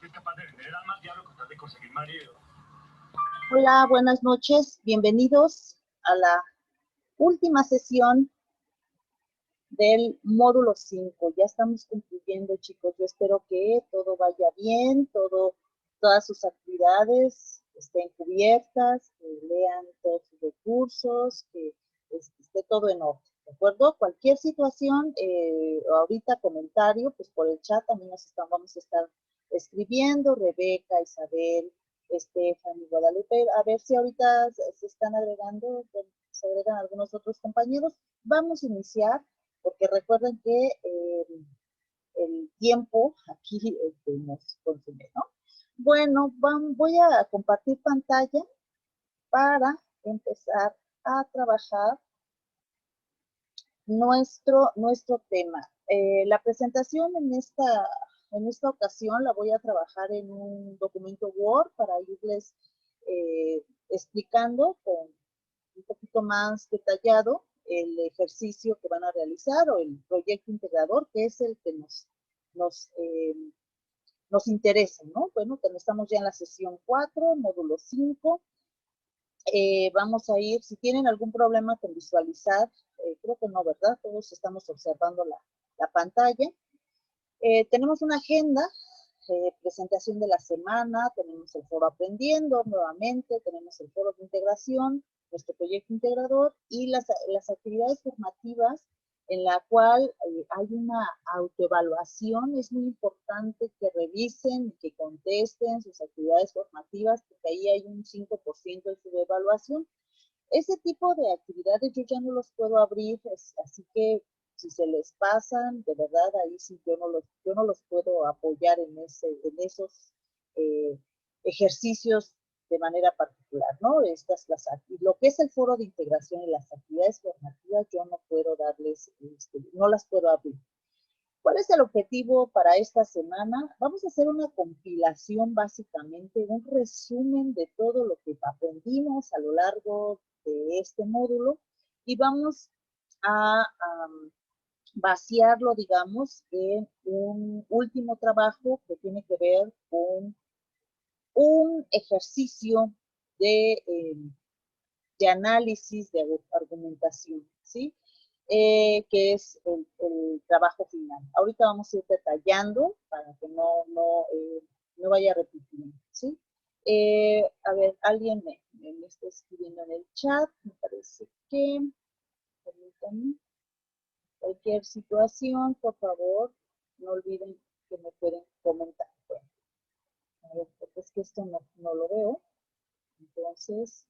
es capaz de vender el alma al diablo con tal de conseguir marido. Hola, buenas noches. Bienvenidos a la última sesión del módulo 5. Ya estamos concluyendo, chicos. Yo espero que todo vaya bien, todas sus actividades estén cubiertas, que lean todos sus recursos, que esté todo en orden, ¿de acuerdo? Cualquier situación, ahorita comentario, pues por el chat también vamos a estar escribiendo, Rebeca, Isabel, Stephanie, Guadalupe, a ver si ahorita se están agregando, se agregan algunos otros compañeros. Vamos a iniciar, porque recuerden que el tiempo aquí nos consume, ¿no? Bueno, voy a compartir pantalla para empezar a trabajar nuestro tema. La presentación en esta ocasión la voy a trabajar en un documento Word para irles explicando con un poquito más detallado el ejercicio que van a realizar o el proyecto integrador, que es el que nos interesa, ¿no? Bueno, que estamos ya en la sesión 4, módulo 5. Vamos a ir, si tienen algún problema con visualizar, creo que no, ¿verdad? Todos estamos observando la pantalla. Tenemos una agenda, presentación de la semana, tenemos el foro aprendiendo nuevamente, tenemos el foro de integración, nuestro proyecto integrador y las actividades formativas en la cual hay una autoevaluación. Es muy importante que revisen y que contesten sus actividades formativas, porque ahí hay un 5% de su evaluación. Ese tipo de actividades yo ya no los puedo abrir, así que si se les pasan, de verdad, ahí sí yo no los puedo apoyar en esos ejercicios de manera particular, ¿no? Lo que es el foro de integración y las actividades formativas, yo no puedo darles, no las puedo abrir. ¿Cuál es el objetivo para esta semana? Vamos a hacer una compilación, básicamente, un resumen de todo lo que aprendimos a lo largo de este módulo y vamos a vaciarlo, digamos, en un último trabajo que tiene que ver con un ejercicio de análisis, de argumentación, ¿sí? Que es el trabajo final. Ahorita vamos a ir detallando para que no vaya repitiendo, ¿sí? A ver, alguien me está escribiendo en el chat, me parece que, permítanme, cualquier situación, por favor, no olviden que me pueden comentar. Bueno, a ver, porque es que esto no lo veo, entonces,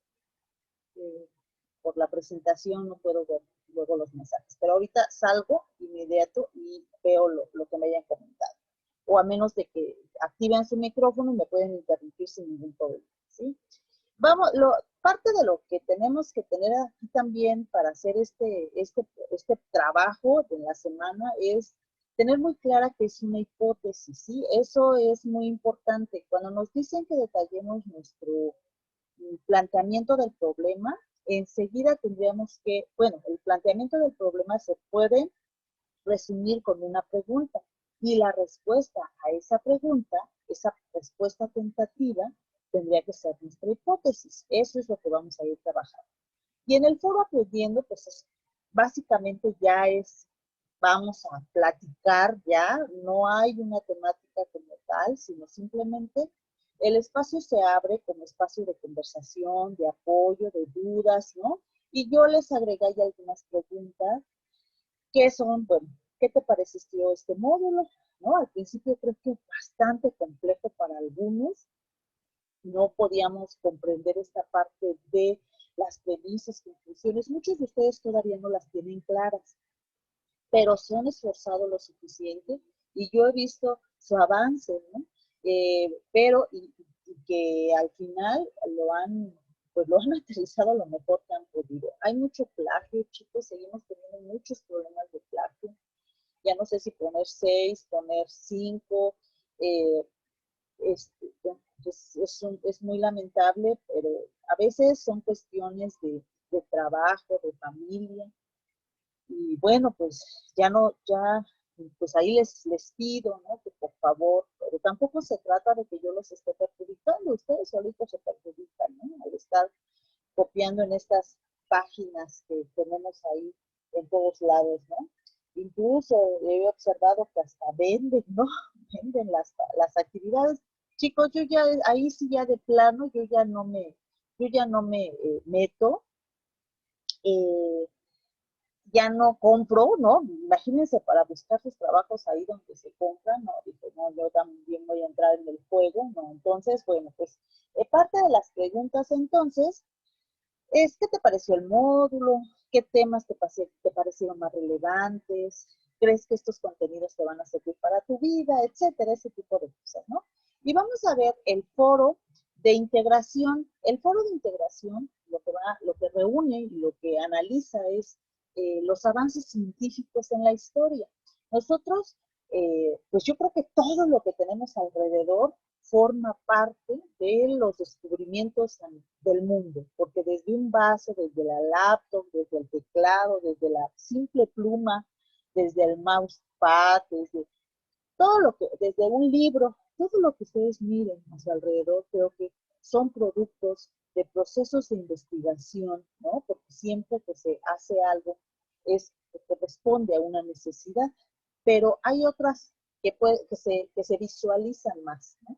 por la presentación no puedo ver luego los mensajes, pero ahorita salgo inmediato y veo lo que me hayan comentado, o a menos de que activen su micrófono y me pueden interrumpir sin ningún problema, ¿sí? Vamos, parte de lo que tenemos que tener aquí también para hacer este trabajo de la semana es tener muy clara que es una hipótesis, ¿sí? Eso es muy importante. Cuando nos dicen que detallemos nuestro planteamiento del problema, enseguida tendríamos que, bueno, el planteamiento del problema se puede resumir con una pregunta y la respuesta a esa pregunta, esa respuesta tentativa, tendría que ser nuestra hipótesis. Eso es lo que vamos a ir trabajando. Y en el foro aprendiendo, pues básicamente vamos a platicar ya, no hay una temática como tal, sino simplemente el espacio se abre como espacio de conversación, de apoyo, de dudas, ¿no? Y yo les agregué ya algunas preguntas que son, bueno, ¿qué te pareció este módulo? ¿No? Al principio creo que es bastante complejo para algunos, no podíamos comprender esta parte de las premisas, conclusiones. Muchos de ustedes todavía no las tienen claras, pero se han esforzado lo suficiente y yo he visto su avance, ¿no? Pero que al final pues lo han aterrizado lo mejor que han podido. Hay mucho plagio, chicos, seguimos teniendo muchos problemas de plagio. Ya no sé si poner 6, poner 5, es muy lamentable, pero a veces son cuestiones de trabajo, de familia, y bueno, pues ya pues ahí les pido, ¿no? Que por favor, pero tampoco se trata de que yo los esté perjudicando, ustedes solitos se perjudican, ¿no? Al estar copiando en estas páginas que tenemos ahí en todos lados, ¿no? Incluso he observado que hasta venden, ¿no? Venden las actividades. Chicos, yo ya, ahí sí ya de plano, yo ya no me meto, eh, ya no compro, ¿no? Imagínense para buscar sus trabajos ahí donde se compran, ¿no? Dije, no, yo también voy a entrar en el juego, ¿no? Entonces, bueno, pues parte de las preguntas entonces es, ¿qué te pareció el módulo? ¿Qué temas te parecieron más relevantes? ¿Crees que estos contenidos te van a servir para tu vida? Etcétera, ese tipo de cosas, ¿no? Y vamos a ver el foro de integración. El foro de integración lo que reúne y lo que analiza es los avances científicos en la historia. Nosotros, pues yo creo que todo lo que tenemos alrededor forma parte de los descubrimientos del mundo, porque desde un vaso, desde la laptop, desde el teclado, desde la simple pluma, desde el mousepad, desde todo lo que, desde un libro, todo lo que ustedes miren a su alrededor, creo que son productos de procesos de investigación, ¿no? Porque siempre que se hace algo es que responde a una necesidad, pero hay otras que se visualizan más, ¿no?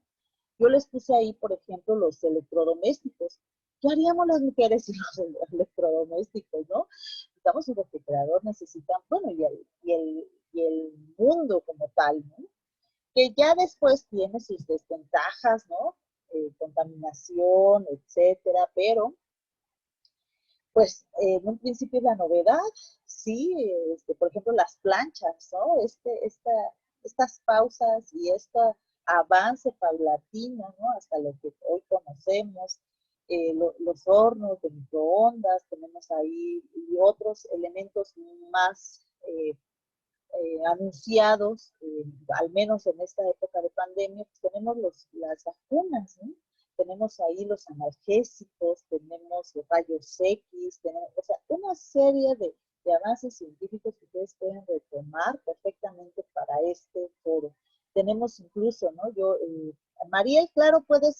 Yo les puse ahí, por ejemplo, los electrodomésticos. ¿Qué haríamos las mujeres sin los electrodomésticos, no? Necesitamos un refrigerador, necesitan, bueno, y el mundo como tal, ¿no? Que ya después tiene sus desventajas, ¿no? Contaminación, etcétera, pero pues en un principio la novedad, sí, por ejemplo las planchas, ¿no? Estas pausas y este avance paulatino, ¿no? Hasta lo que hoy conocemos, los hornos de microondas, tenemos ahí y otros elementos más anunciados, al menos en esta época de pandemia, pues tenemos las vacunas, ¿no? Tenemos ahí los analgésicos, tenemos los rayos X, tenemos, o sea, una serie de avances científicos que ustedes pueden retomar perfectamente para este foro. Tenemos incluso, ¿no? María, claro, puedes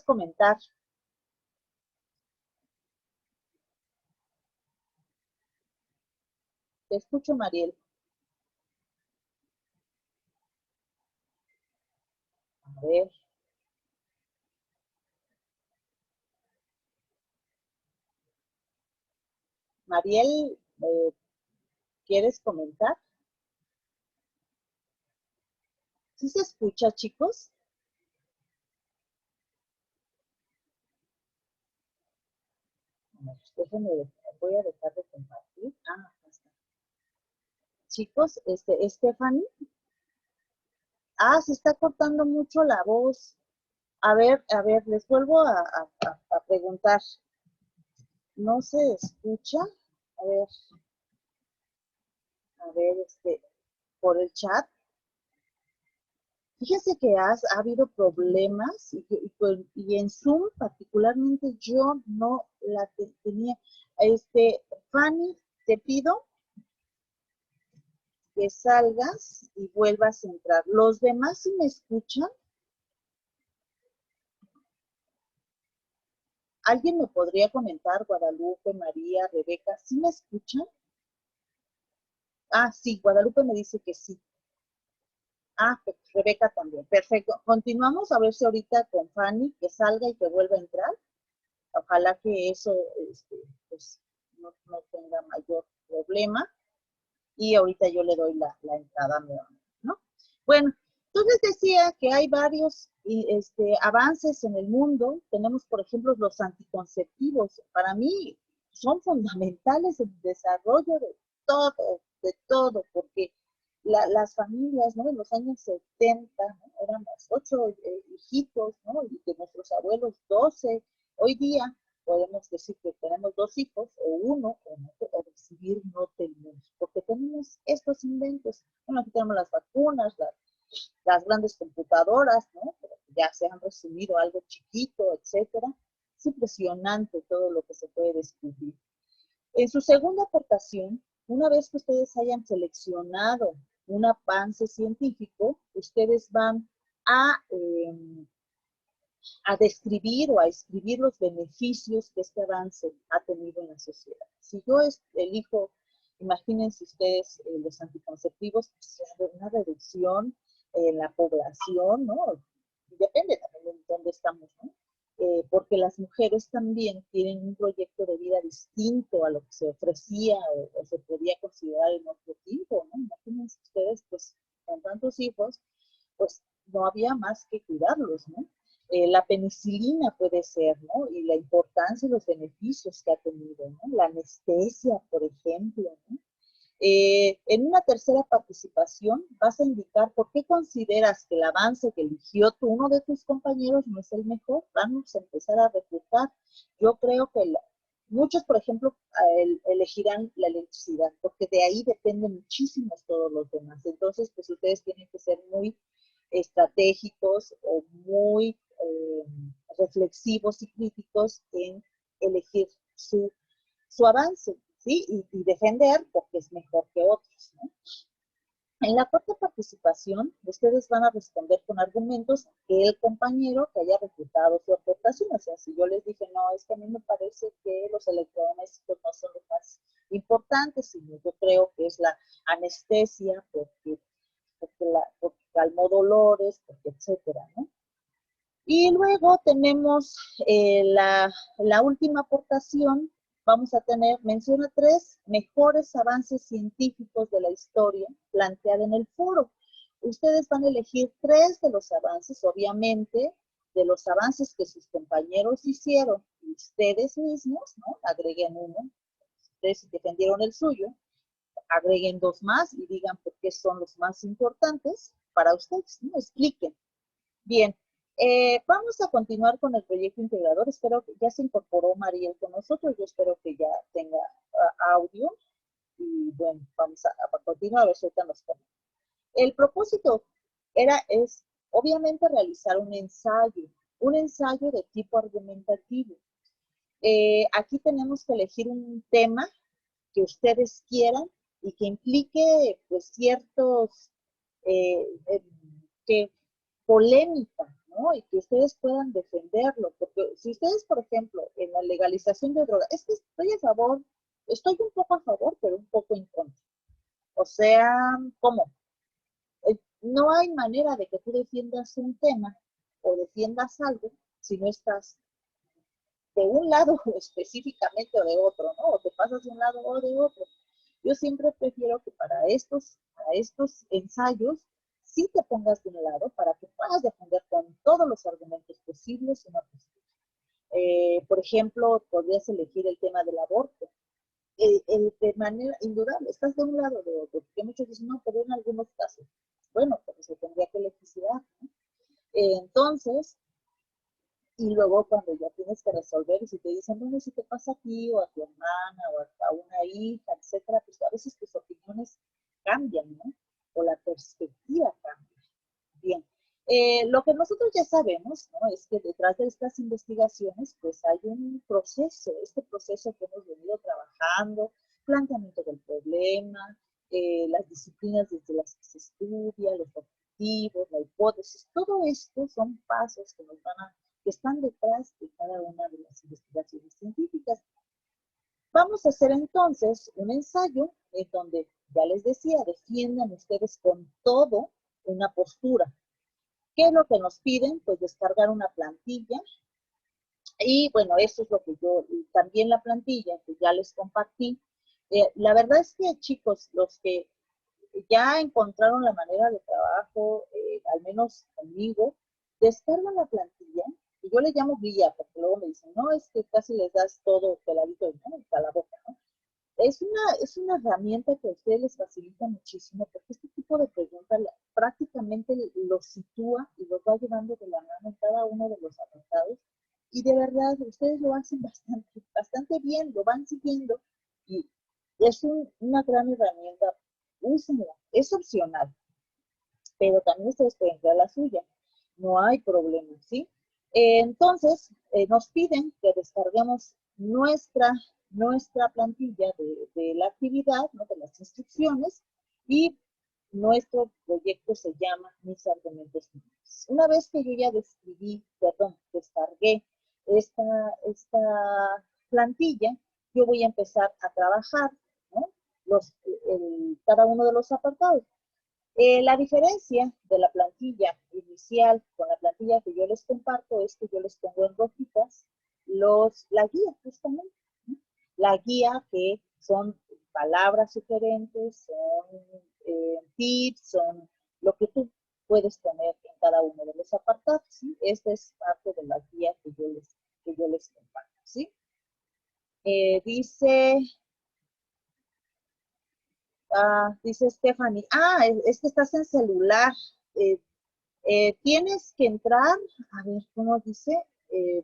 comentar. Te escucho, Mariel. A ver, Mariel, ¿quieres comentar? ¿Sí se escucha, chicos? Déjenme, voy a dejar de compartir. Ah, está. Chicos, Stephanie. Ah, se está cortando mucho la voz. A ver, les vuelvo a preguntar. ¿No se escucha? A ver, a ver, por el chat. Fíjense que ha habido problemas y en Zoom particularmente yo no la tenía. Fanny, te pido que salgas y vuelvas a entrar. Los demás, si me escuchan, ¿alguien me podría comentar, Guadalupe, María, Rebeca, si me escuchan? Ah, sí, Guadalupe me dice que sí. Ah, Rebeca también. Perfecto. Continuamos a ver si ahorita con Fanny que salga y que vuelva a entrar. Ojalá que eso pues, no tenga mayor problema. Y ahorita yo le doy la entrada nuevamente, ¿no? Bueno, entonces decía que hay varios avances en el mundo. Tenemos, por ejemplo, los anticonceptivos. Para mí son fundamentales en el desarrollo de todo, porque las familias, ¿no? En los años 70, ¿no? Éramos 8 hijitos, ¿no? Y de nuestros abuelos 12. Hoy día podemos decir que tenemos 2 hijos, o uno, o decidir no tenemos, porque tenemos estos inventos. Bueno, aquí tenemos las vacunas, las grandes computadoras, ¿no? Pero ya se han resumido algo chiquito, etcétera. Es impresionante todo lo que se puede descubrir. En su segunda aportación, Una vez que ustedes hayan seleccionado un avance científico, ustedes van a, a describir o a escribir los beneficios que este avance ha tenido en la sociedad. Si yo elijo, imagínense ustedes los anticonceptivos, pues, una reducción en la población, ¿no? Depende también de dónde estamos, ¿no? Porque las mujeres también tienen un proyecto de vida distinto a lo que se ofrecía o se podía considerar en otro tiempo, ¿no? Imagínense ustedes, pues, con tantos hijos, pues no había más que cuidarlos, ¿no? La penicilina puede ser, ¿no? Y la importancia y los beneficios que ha tenido, ¿no? La anestesia, por ejemplo, ¿no? En una tercera participación vas a indicar por qué consideras que el avance que eligió uno de tus compañeros no es el mejor. Vamos a empezar a refutar. Yo creo que muchos, por ejemplo, elegirán la electricidad, porque de ahí dependen muchísimos todos los demás. Entonces, pues ustedes tienen que ser muy estratégicos o muy reflexivos y críticos en elegir su avance, ¿sí? Y defender porque es mejor que otros, ¿no? En la cuarta participación, ustedes van a responder con argumentos que el compañero que haya refutado su aportación. O sea, si yo les dije, no, es que a mí me parece que los electrodomésticos no son los más importantes, sino yo creo que es la anestesia, porque calmó dolores, porque etcétera, ¿no? Y luego tenemos la última aportación. Vamos a tener, menciona 3 mejores avances científicos de la historia planteada en el foro. Ustedes van a elegir 3 de los avances, obviamente, de los avances que sus compañeros hicieron, y ustedes mismos, ¿no? Agreguen uno, ustedes defendieron el suyo, agreguen 2 más y digan por qué son los más importantes para ustedes, ¿no? Expliquen. Bien, vamos a continuar con el proyecto integrador. Espero que ya se incorporó Mariel con nosotros. Yo espero que ya tenga audio. Y bueno, vamos a continuar. A ver si ahorita nos ponemos. El propósito es obviamente realizar un ensayo de tipo argumentativo. Aquí tenemos que elegir un tema que ustedes quieran y que implique pues ciertos que polémica, ¿no? Y que ustedes puedan defenderlo, porque si ustedes, por ejemplo, en la legalización de drogas, es que estoy un poco a favor, pero un poco en contra. O sea, ¿cómo? No hay manera de que tú defiendas un tema o defiendas algo si no estás de un lado específicamente o de otro, ¿no? O te pasas de un lado o de otro. Yo siempre prefiero que para estos ensayos sí te pongas de un lado para que puedas defender con todos los argumentos posibles una postura. Por ejemplo, podrías elegir el tema del aborto. De manera indudable, estás de un lado o de otro, porque muchos dicen, no, pero en algunos casos. Bueno, pues se tendría que legislar, ¿no? Entonces, y luego cuando ya tienes que resolver, y si te dicen, bueno, si te pasa a ti, o a tu hermana, o a una hija, etcétera, pues a veces tus opiniones cambian, ¿no? O la perspectiva cambia. Bien. Lo que nosotros ya sabemos, ¿no? Es que detrás de estas investigaciones, pues hay un proceso, este proceso que hemos venido trabajando, planteamiento del problema, las disciplinas desde las que se estudia, los objetivos, la hipótesis, todo esto son pasos que están detrás de cada una de las investigaciones científicas. Vamos a hacer entonces un ensayo en donde, ya les decía, defiendan ustedes con todo una postura. ¿Qué es lo que nos piden? Pues descargar una plantilla. Y bueno, eso es lo que también la plantilla que ya les compartí. La verdad es que, chicos, los que ya encontraron la manera de trabajo, al menos conmigo, descargan la plantilla, y yo le llamo guía, porque luego me dicen, no, es que casi les das todo peladito, ¿no? A la boca, ¿no? Es una herramienta que a ustedes les facilita muchísimo, porque este tipo de preguntas prácticamente los sitúa y los va llevando de la mano en cada uno de los apartados, y de verdad ustedes lo hacen bastante bien, lo van siguiendo, y es una gran herramienta. Úsenla, es opcional, pero también ustedes pueden crear la suya, no hay problema, ¿sí? Entonces, nos piden que descarguemos nuestra plantilla de la actividad, ¿no? De las instrucciones, y nuestro proyecto se llama Mis Argumentos Finales. Una vez que yo ya descargué esta plantilla, yo voy a empezar a trabajar, ¿no? Cada uno de los apartados. La diferencia de la plantilla inicial con la plantilla que yo les comparto es que yo les pongo en rojitas la guía, justamente, ¿no? La guía que son palabras sugerentes, son tips, son lo que tú puedes poner en cada uno de los apartados, ¿sí? Esta es parte de la guía que yo les comparto, ¿sí? Dice Stephanie, es que estás en celular. Tienes que entrar, a ver, ¿cómo dice? Eh,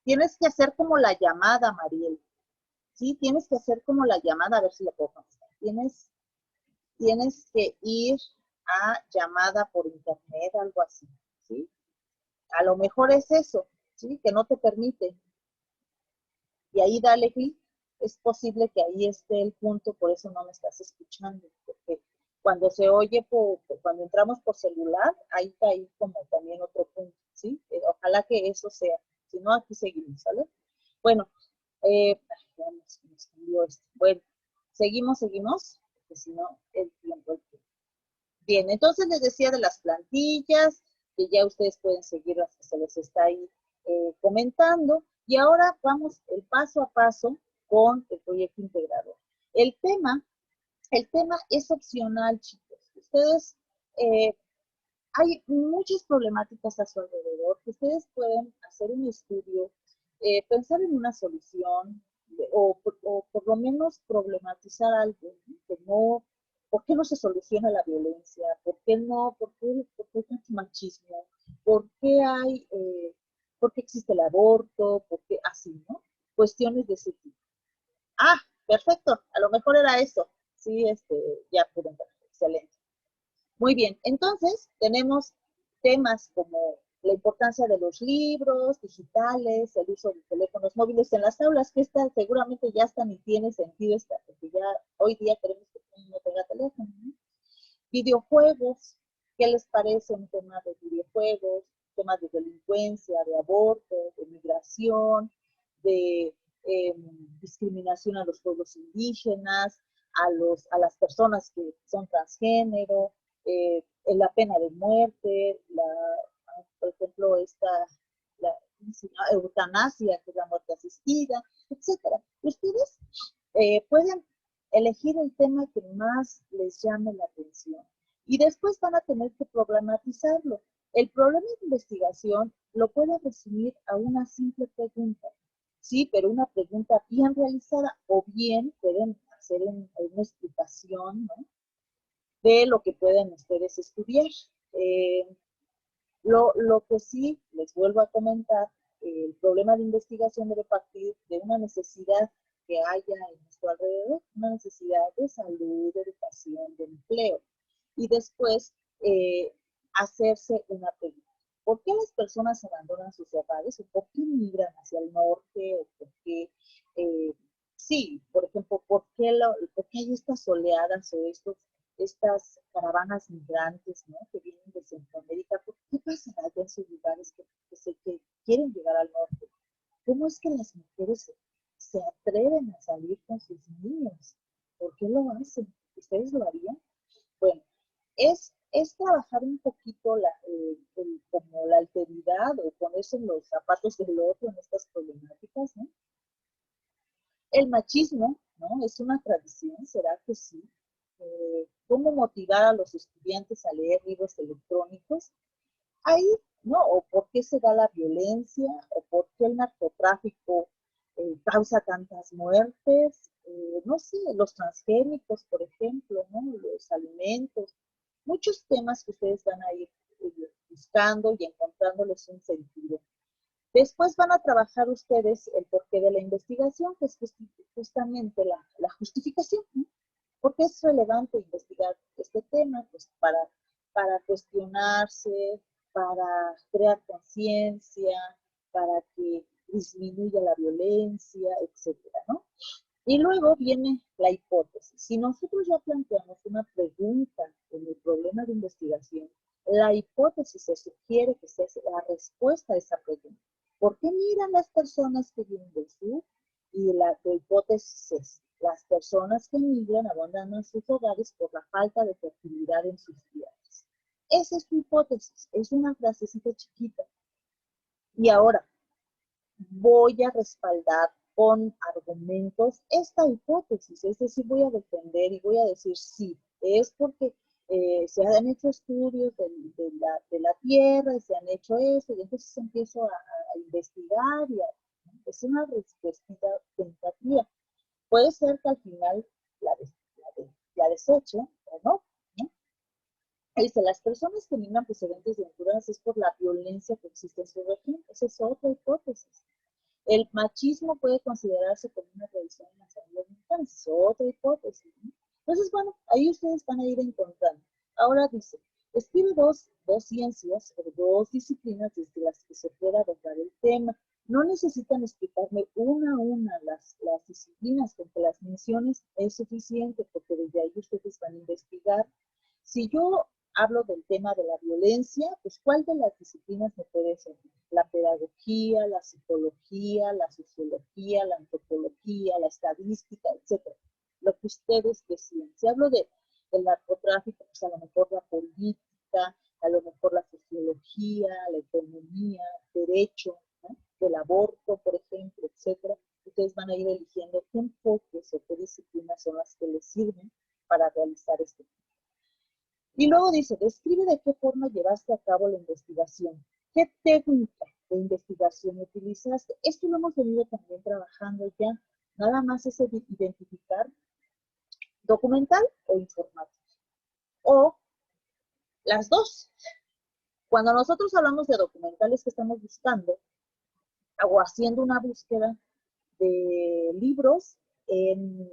Tienes que hacer como la llamada, Mariel. Sí, tienes que hacer como la llamada, a ver si lo puedo contestar. Tienes que ir a llamada por internet, algo así, ¿sí? A lo mejor es eso, ¿sí? Que no te permite. Y ahí dale clic. Es posible que ahí esté el punto, por eso no me estás escuchando, porque cuando se oye, cuando entramos por celular, ahí está ahí como también otro punto, ¿sí? Ojalá que eso sea, si no, aquí seguimos, ¿sale? Bueno, ya nos cambió esto. Bueno, seguimos, porque si no, el tiempo. Bien, entonces les decía de las plantillas, que ya ustedes pueden seguir las que se les está ahí comentando, y ahora vamos el paso a paso con el proyecto integrador. El tema es opcional, chicos. Ustedes, hay muchas problemáticas a su alrededor, que ustedes pueden hacer un estudio, pensar en una solución, o por lo menos problematizar algo, ¿no? Que no, ¿por qué no se soluciona la violencia? ¿Por qué no? ¿Por qué hay tanto machismo? ¿Por qué existe el aborto? ¿Por qué así, no? Cuestiones de ese tipo. Ah, perfecto, a lo mejor era eso. Sí, ya pude entrar. Excelente. Muy bien, entonces tenemos temas como la importancia de los libros digitales, el uso de teléfonos móviles en las aulas, que seguramente ya hasta ni tiene sentido, porque ya hoy día queremos que todo el mundo tenga teléfono, ¿no? Videojuegos, ¿qué les parece un tema de videojuegos? Temas de delincuencia, de aborto, de migración, de discriminación a los pueblos indígenas, a las personas que son transgénero, la pena de muerte, por ejemplo, la eutanasia, que es la muerte asistida, etcétera. Ustedes pueden elegir el tema que más les llame la atención y después van a tener que problematizarlo. El problema de investigación lo pueden resumir a una simple pregunta, sí, pero una pregunta bien realizada, o bien pueden hacer una explicación, ¿no? De lo que pueden ustedes estudiar. Eh, lo que sí les vuelvo a comentar, el problema de investigación debe partir de una necesidad que haya en nuestro alrededor, una necesidad de salud, de educación, de empleo. Y después hacerse una pregunta. ¿Por qué las personas abandonan sus hogares? ¿O por qué migran hacia el norte? ¿O por qué, sí, por ejemplo, por qué hay estas oleadas o estas caravanas migrantes, ¿no? Que vienen de Centroamérica? ¿Qué pasa allá en sus lugares que quieren llegar al norte? ¿Cómo es que las mujeres se atreven a salir con sus niños? ¿Por qué lo hacen? ¿Ustedes lo harían? Bueno, es trabajar un poquito como la alteridad o ponerse en los zapatos del otro en estas problemáticas, ¿no? El machismo, ¿no? Es una tradición, ¿será que sí? ¿Cómo motivar a los estudiantes a leer libros electrónicos? Ahí, ¿no? O por qué se da la violencia, o por qué el narcotráfico causa tantas muertes, no sé, los transgénicos, por ejemplo, ¿no? Los alimentos, muchos temas que ustedes van a ir buscando y encontrándoles un sentido. Después van a trabajar ustedes el porqué de la investigación, que es justamente la justificación, ¿no? ¿Por qué es relevante investigar este tema? Pues para cuestionarse, para crear conciencia, para que disminuya la violencia, etcétera, ¿no? Y luego viene la hipótesis. Si nosotros ya planteamos una pregunta en el problema de investigación, la hipótesis se sugiere que sea la respuesta a esa pregunta. ¿Por qué miran las personas que vienen del sur? Y la hipótesis es, las personas que migran abandonan sus hogares por la falta de fertilidad en sus tierras. Esa es tu hipótesis, es una frasecita chiquita. Y ahora, voy a respaldar con argumentos esta hipótesis, es decir, voy a defender y voy a decir sí, es porque se han hecho estudios de la Tierra y se han hecho eso, y entonces empiezo a investigar y es una respuesta tentativa. Puede ser que al final la deseche o no, ¿no? Dice, las personas que migran procedentes de Honduras es por la violencia que existe en su región. Esa es otra hipótesis. El machismo puede considerarse como una tradición en las familias mexicanas, es otra hipótesis, ¿no? Entonces, bueno, ahí ustedes van a ir encontrando. Ahora dice, escribe dos ciencias o dos disciplinas desde las que se pueda abordar el tema. No necesitan explicarme una a una las disciplinas, con que las menciones es suficiente, porque desde ahí ustedes van a investigar. Si yo hablo del tema de la violencia, pues ¿cuál de las disciplinas me puede servir? La pedagogía, la psicología, la sociología, la antropología, la estadística, etcétera. Lo que ustedes decían. Si hablo del narcotráfico, pues a lo mejor la política, a lo mejor la sociología, la economía, derecho, ¿no? Del aborto, por ejemplo, etcétera. Ustedes van a ir eligiendo qué enfoques o qué disciplinas son las que les sirven para realizar este tema. Y luego dice, describe de qué forma llevaste a cabo la investigación. ¿Qué técnica de investigación utilizaste? Esto lo hemos venido también trabajando ya. Nada más es identificar documental o informático. O las dos. Cuando nosotros hablamos de documentales que estamos buscando o haciendo una búsqueda de libros en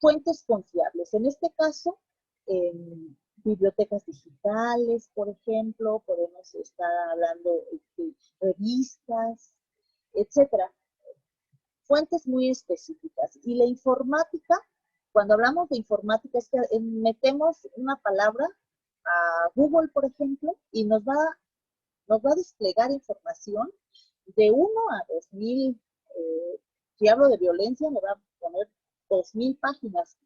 fuentes confiables. En este caso, en bibliotecas digitales, por ejemplo, podemos estar hablando de revistas, etcétera. Fuentes muy específicas. Y la informática, cuando hablamos de informática, es que metemos una palabra a Google, por ejemplo, y nos va a desplegar información de 1 a 2000. Si hablo de violencia, me va a poner 2000 páginas.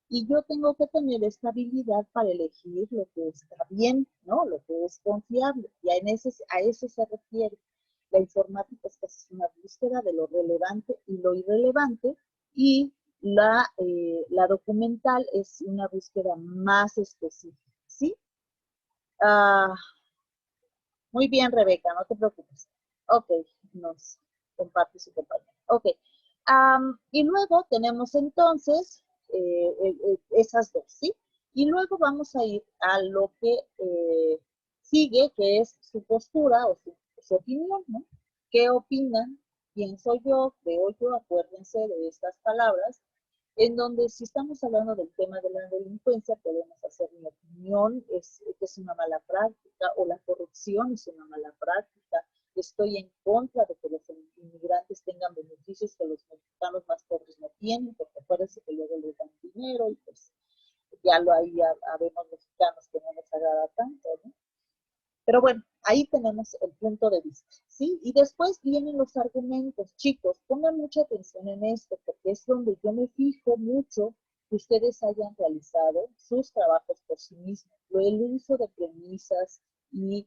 Y yo tengo que tener esta habilidad para elegir lo que está bien, ¿no? Lo que es confiable. Y a eso se refiere. La informática es una búsqueda de lo relevante y lo irrelevante, y la documental es una búsqueda más específica, ¿sí? Muy bien, Rebeca, no te preocupes. Ok, nos comparte su compañera. Ok, y luego tenemos entonces esas dos, ¿sí? Y luego vamos a ir a lo que sigue, que es su postura o su opinión, ¿no? ¿Qué opinan? Pienso yo, creo yo, acuérdense de estas palabras, en donde si estamos hablando del tema de la delincuencia, podemos hacer mi opinión, es una mala práctica, o la corrupción es una mala práctica, estoy en contra de que los inmigrantes tengan beneficios que los mexicanos más pobres no tienen, porque acuérdense que luego les dan dinero y pues ya habemos mexicanos que no nos agrada tanto, ¿no? Pero bueno, ahí tenemos el punto de vista, ¿sí? Y después vienen los argumentos. Chicos, pongan mucha atención en esto, porque es donde yo me fijo mucho que ustedes hayan realizado sus trabajos por sí mismos. El uso de premisas y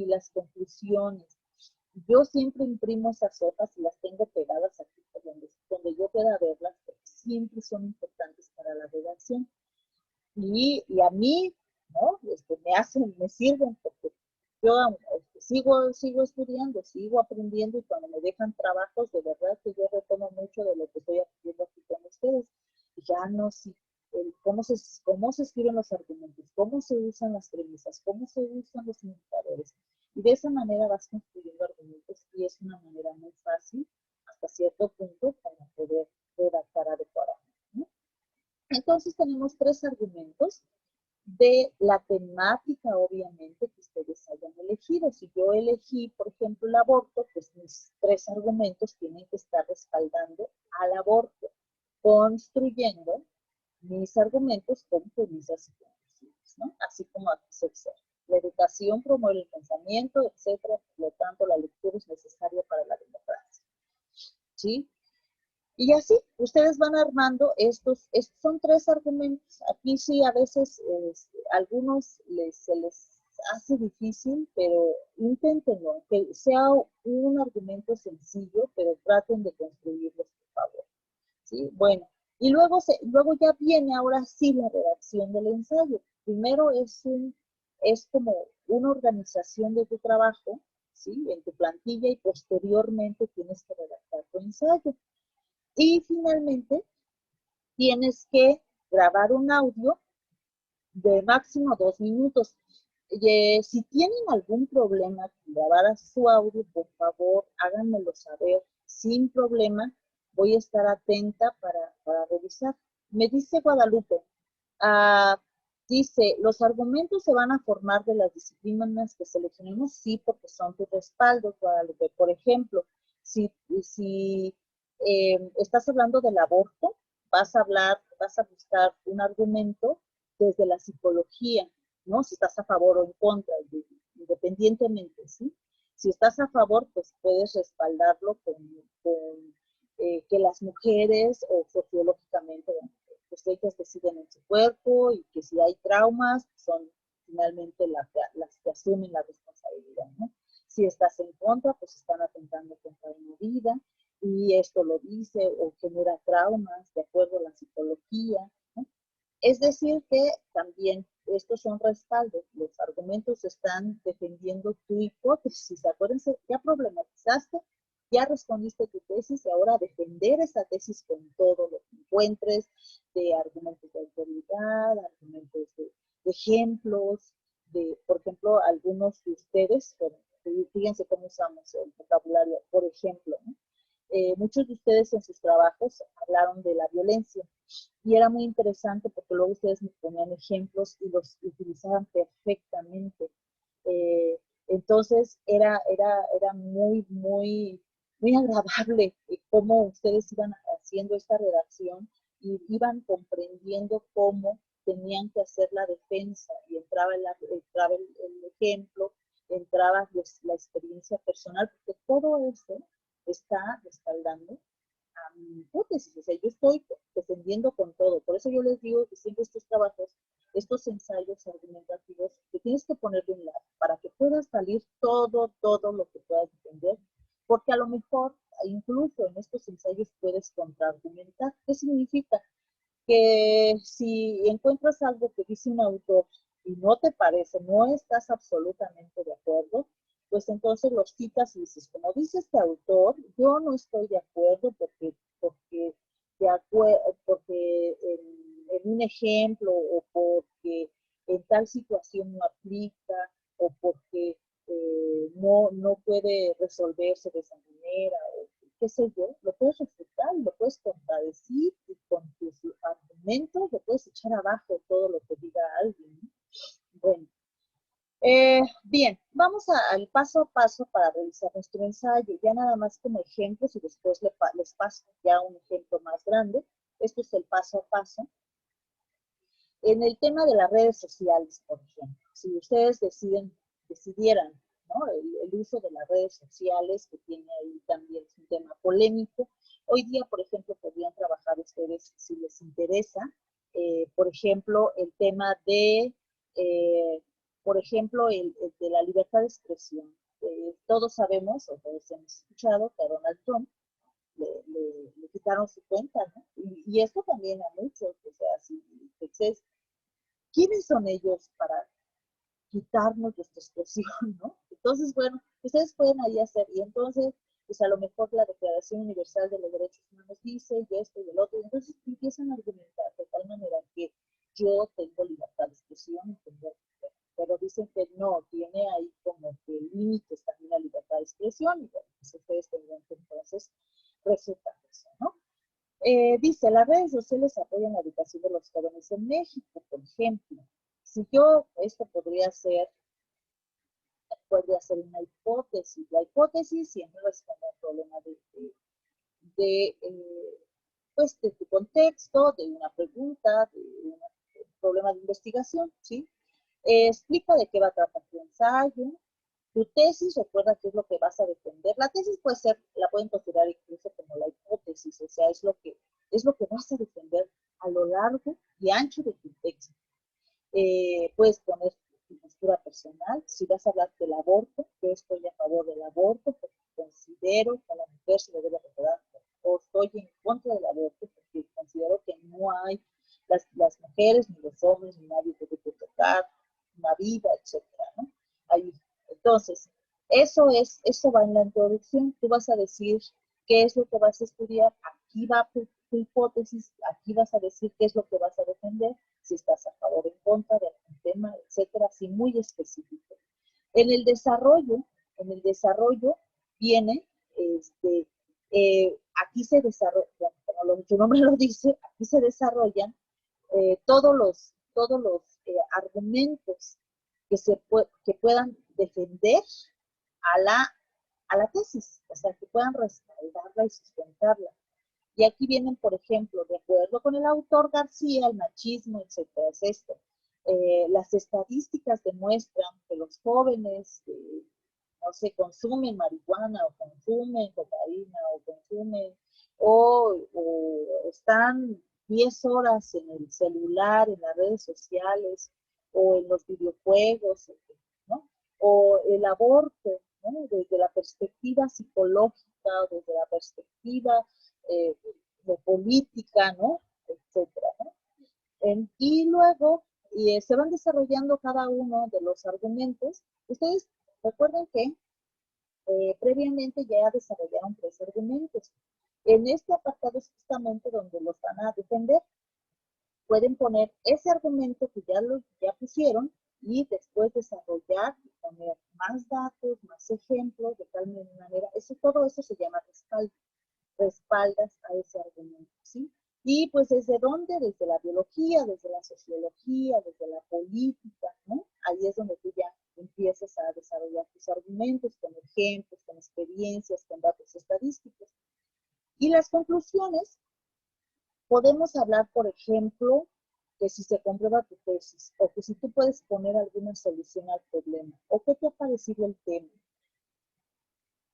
las conclusiones. Yo siempre imprimo esas hojas y las tengo pegadas aquí donde yo pueda verlas, porque siempre son importantes para la redacción. Y a mí, ¿no? Me sirven, porque yo sigo estudiando, sigo aprendiendo, y cuando me dejan trabajos, de verdad que yo retomo mucho de lo que estoy aprendiendo aquí con ustedes. Y ya no sé cómo se escriben los argumentos, cómo se usan las premisas, cómo se usan los indicadores. Y de esa manera vas construyendo argumentos, y es una manera muy fácil, hasta cierto punto, para poder redactar adecuadamente, ¿no? Entonces tenemos 3 argumentos de la temática, obviamente, que ustedes hayan elegido. Si yo elegí, por ejemplo, el aborto, pues tres argumentos tienen que estar respaldando al aborto, construyendo mis argumentos con premisas y conclusiones, ¿no? Así como aquí se observa. La educación promueve el pensamiento, etcétera. Por lo tanto, la lectura es necesaria para la democracia, ¿sí? Y así, ustedes van armando estos son tres argumentos. Aquí sí, a veces a algunos se les hace difícil, pero inténtenlo, que sea un argumento sencillo, pero traten de construirlos, por favor. ¿Sí? Bueno, y luego ya viene ahora sí la redacción del ensayo. Primero es como una organización de tu trabajo, ¿sí? En tu plantilla, y posteriormente tienes que redactar tu ensayo. Y finalmente tienes que grabar un audio de máximo 2 minutos. Si tienen algún problema con grabar su audio, por favor, háganmelo saber sin problema. Voy a estar atenta para revisar. Me dice Guadalupe, dice, ¿los argumentos se van a formar de las disciplinas que seleccionemos? Sí, porque son tus respaldos, Guadalupe. Por ejemplo, si estás hablando del aborto, vas a buscar un argumento desde la psicología, ¿no? Si estás a favor o en contra, independientemente, ¿sí? Si estás a favor, pues puedes respaldarlo con que las mujeres, o sociológicamente, bueno, pues ellas deciden en su cuerpo, y que si hay traumas, son finalmente las que asumen la responsabilidad, ¿no? Si estás en contra, pues están atentando contra una vida, y esto lo dice o genera traumas de acuerdo a la psicología, ¿no? Es decir, que también estos son respaldos, los argumentos están defendiendo tu hipótesis. Acuérdense, ya problematizaste, ya respondiste tu tesis, y ahora defender esa tesis con todo lo que encuentres, de argumentos de autoridad, argumentos de ejemplos, por ejemplo, algunos de ustedes, fíjense cómo usamos el vocabulario, por ejemplo, ¿no? Muchos de ustedes en sus trabajos hablaron de la violencia, y era muy interesante porque luego ustedes me ponían ejemplos y los utilizaban perfectamente. Entonces era muy agradable cómo ustedes iban haciendo esta redacción y iban comprendiendo cómo tenían que hacer la defensa, y entraba el ejemplo, entraba la experiencia personal, porque todo eso está respaldando a mi hipótesis. O sea, yo estoy defendiendo con todo. Por eso yo les digo que siempre estos trabajos, estos ensayos argumentativos, que tienes que poner de un lado para que pueda salir todo lo que puedas defender, porque a lo mejor incluso en estos ensayos puedes contraargumentar. ¿Qué significa? Que si encuentras algo que dice un autor y no te parece, no estás absolutamente de acuerdo, pues entonces los citas y dices, como dice este autor, yo no estoy de acuerdo porque en un ejemplo, o porque en tal situación no aplica, o porque no puede resolverse de esa manera, o qué sé yo, lo puedes refutar, lo puedes contradecir, y con tus argumentos lo puedes echar abajo todo lo que diga alguien, ¿no? Bueno, bien, vamos al paso a paso para realizar nuestro ensayo, ya nada más como ejemplos, y después les paso ya un ejemplo más grande. Esto es el paso a paso. En el tema de las redes sociales, por ejemplo, si ustedes decidieran, ¿no?, el uso de las redes sociales, que tiene ahí también un tema polémico, hoy día, por ejemplo, podrían trabajar ustedes, si les interesa, por ejemplo, el tema de, por ejemplo, el de la libertad de expresión. Todos sabemos, o todos hemos escuchado, que a Donald Trump le quitaron su cuenta, ¿no? Y esto también a muchos, o sea, si ustedes, ¿quiénes son ellos para quitarnos nuestra expresión, ¿no? Entonces, bueno, ustedes pueden ahí hacer, y entonces, pues a lo mejor la Declaración Universal de los Derechos Humanos dice, y esto y el otro, y entonces empiezan a argumentar de tal manera que yo tengo libertad de expresión, pero dicen que no, tiene ahí como que límites también la libertad de expresión, y bueno, pues ustedes tendrán que entonces refutar eso, ¿no? Dice, las redes sociales apoyan la educación de los jóvenes en México, por ejemplo. Si yo, esto podría ser podría ser una hipótesis. La hipótesis siempre responde al problema pues, de tu contexto, de una pregunta, de un problema de investigación, ¿sí? Explica de qué va a tratar tu ensayo. Tu tesis, recuerda qué es lo que vas a defender. La tesis puede ser, la pueden considerar incluso como la hipótesis, o sea, es lo que vas a defender a lo largo y ancho de tu texto. Puedes poner tu postura personal. Si vas a hablar del aborto, yo estoy a favor del aborto porque considero que a la mujer se le debe recordar, o estoy en contra del aborto porque considero que no hay las mujeres, ni los hombres, ni nadie debe tocar una vida, etcétera, ¿no? Ahí. Entonces, eso va en la introducción. Tú vas a decir qué es lo que vas a estudiar, aquí va tu hipótesis, aquí vas a decir qué es lo que vas a defender, si estás a favor o en contra de algún tema, etcétera, así muy específico. En el desarrollo viene, aquí se desarrolla, como su nombre lo dice, aquí se desarrollan todos los argumentos que puedan defender a la tesis, o sea, que puedan respaldarla y sustentarla. Y aquí vienen, por ejemplo, de acuerdo con el autor García, el machismo, etcétera, es esto. Las estadísticas demuestran que los jóvenes, no sé, consumen marihuana o consumen cocaína o están 10 horas en el celular, en las redes sociales o en los videojuegos, ¿no? O el aborto, ¿no? Desde la perspectiva psicológica, desde la perspectiva de política, ¿no? Etcétera, ¿no? Y luego se van desarrollando cada uno de los argumentos. Ustedes recuerden que previamente ya desarrollaron 3 argumentos. En este apartado es justamente donde los van a defender. Pueden poner ese argumento que ya pusieron y después desarrollar y poner más datos, más ejemplos, de tal manera, todo eso se llama respaldo. Respaldas a ese argumento, ¿sí? Y pues desde dónde, desde la biología, desde la sociología, desde la política, ¿no? Ahí es donde tú ya empiezas a desarrollar tus argumentos con ejemplos, con experiencias, con datos estadísticos. Y las conclusiones, podemos hablar, por ejemplo, que si se comprueba tu tesis, o que si tú puedes poner alguna solución al problema, o qué te ha parecido el tema.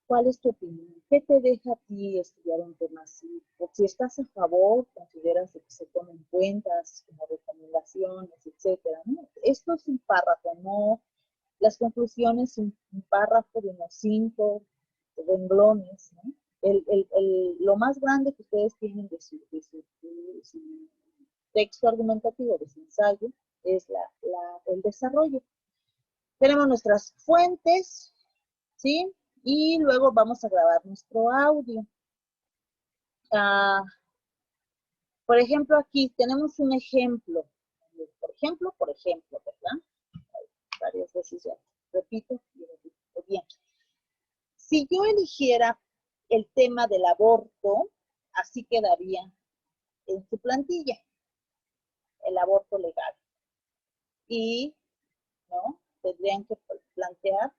¿Cuál es tu opinión? ¿Qué te deja a ti estudiar un tema así? O si estás a favor, consideras que se tomen cuentas como recomendaciones, etcétera, ¿no? Esto es un párrafo, no. Las conclusiones, un párrafo de unos 5 renglones, ¿no? Lo más grande que ustedes tienen de su texto argumentativo, de su ensayo, es el desarrollo. Tenemos nuestras fuentes, ¿sí? Y luego vamos a grabar nuestro audio. Por ejemplo, aquí tenemos un ejemplo. Por ejemplo, ¿verdad? Varias veces ya repito y repito. Bien. Si yo eligiera el tema del aborto, así quedaría en su plantilla, el aborto legal. Y, ¿no? Tendrían que plantear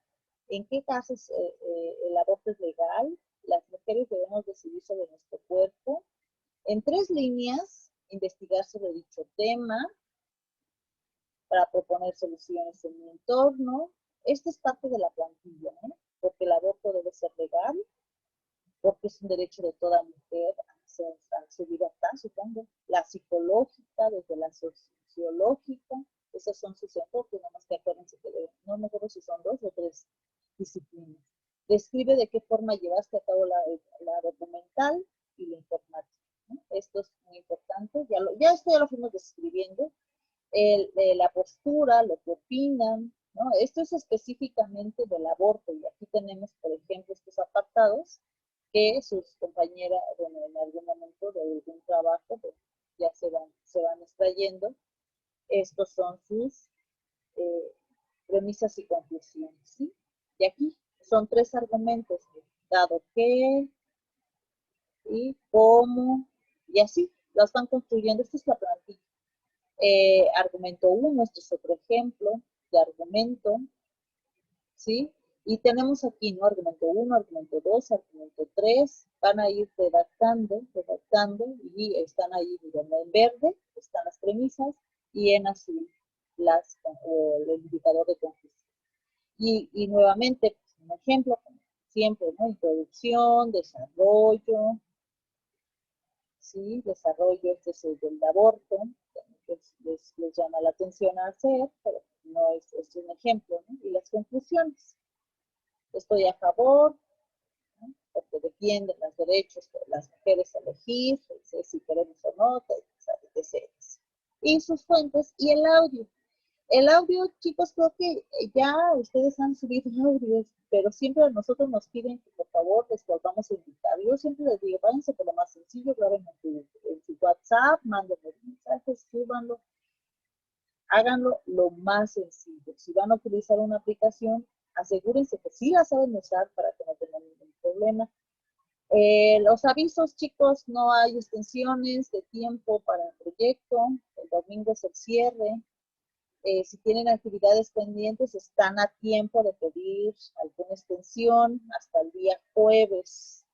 en qué casos el aborto es legal, las mujeres debemos decidir sobre nuestro cuerpo. En 3 líneas, investigar sobre dicho tema para proponer soluciones en mi entorno. Esta es parte de la plantilla, ¿eh? Porque el aborto debe ser legal, porque es un derecho de toda mujer a su libertad, supongo. La psicológica, desde la sociológica, esos son sus enfoques, nada más que acuérdense que no me acuerdo si son 2 o 3 disciplinas. Describe de qué forma llevaste a cabo la documental y la informática, ¿no? Esto es muy importante, esto ya lo fuimos describiendo. La postura, lo que opinan, ¿no? Esto es específicamente del aborto y aquí tenemos, por ejemplo, estos apartados que sus compañeras, bueno, en algún momento de algún trabajo, pues, ya se van extrayendo. Estos son sus premisas y conclusiones, ¿sí? Y aquí son 3 argumentos, dado que, y cómo, y así, las van construyendo. Esta es la plantilla. Argumento 1, este es otro ejemplo de argumento, ¿sí? Y tenemos aquí, ¿no? Argumento 1, argumento 2, argumento 3, van a ir redactando, y están ahí, digamos, en verde están las premisas y en azul el indicador de conclusión. Y nuevamente, pues, un ejemplo, como siempre, ¿no? Introducción, desarrollo, ¿sí? Desarrollo, este es el del aborto, les llama la atención a hacer, pero no es un ejemplo, ¿no? Y las conclusiones. Estoy a favor, ¿no? Porque defienden los derechos de las mujeres a elegir, si queremos o no, etc. Y sus fuentes y el audio. El audio, chicos, creo que ya ustedes han subido audios, pero siempre a nosotros nos piden que por favor les volvamos a invitar. Yo siempre les digo, váyanse por lo más sencillo, graben en su WhatsApp, mándenme mensajes, súbanlo, háganlo lo más sencillo. Si van a utilizar una aplicación, asegúrense que sí la saben usar para que no tengan ningún problema. Los avisos, chicos, no hay extensiones de tiempo para el proyecto. El domingo es el cierre. Si tienen actividades pendientes, están a tiempo de pedir alguna extensión hasta el día jueves.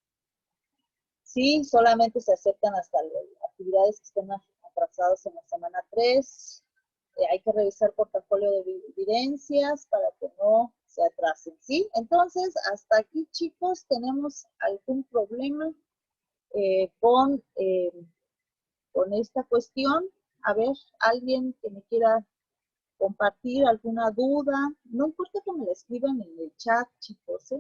Sí, solamente se aceptan hasta las actividades que estén atrasadas en la semana 3. Hay que revisar portafolio de evidencias para que no se atrasen, ¿sí? Entonces, hasta aquí, chicos, ¿tenemos algún problema con esta cuestión? A ver, alguien que me quiera compartir alguna duda, no importa que me la escriban en el chat, chicos,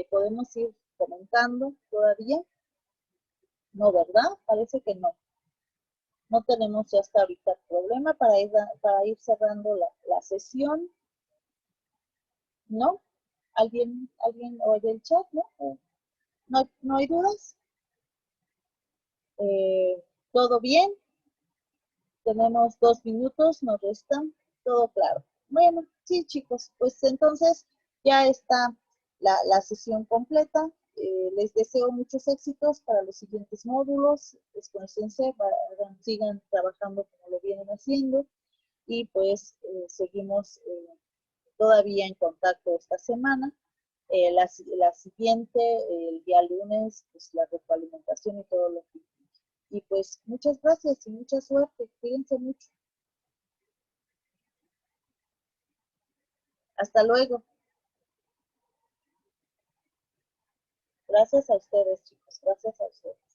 podemos ir comentando todavía. No, ¿verdad? Parece que no. No tenemos ya hasta ahorita problema para ir cerrando la sesión, ¿no? ¿Alguien oye el chat, no? ¿No hay dudas? ¿Todo bien? Tenemos 2 minutos, nos restan. Todo claro. Bueno, sí, chicos, pues entonces ya está la sesión completa. Les deseo muchos éxitos para los siguientes módulos. Esfuércense, sigan trabajando como lo vienen haciendo y pues seguimos todavía en contacto esta semana. La siguiente, el día lunes, pues la retroalimentación y todo lo que... Y pues muchas gracias y mucha suerte. Cuídense mucho. Hasta luego. Gracias a ustedes, chicos. Gracias a ustedes.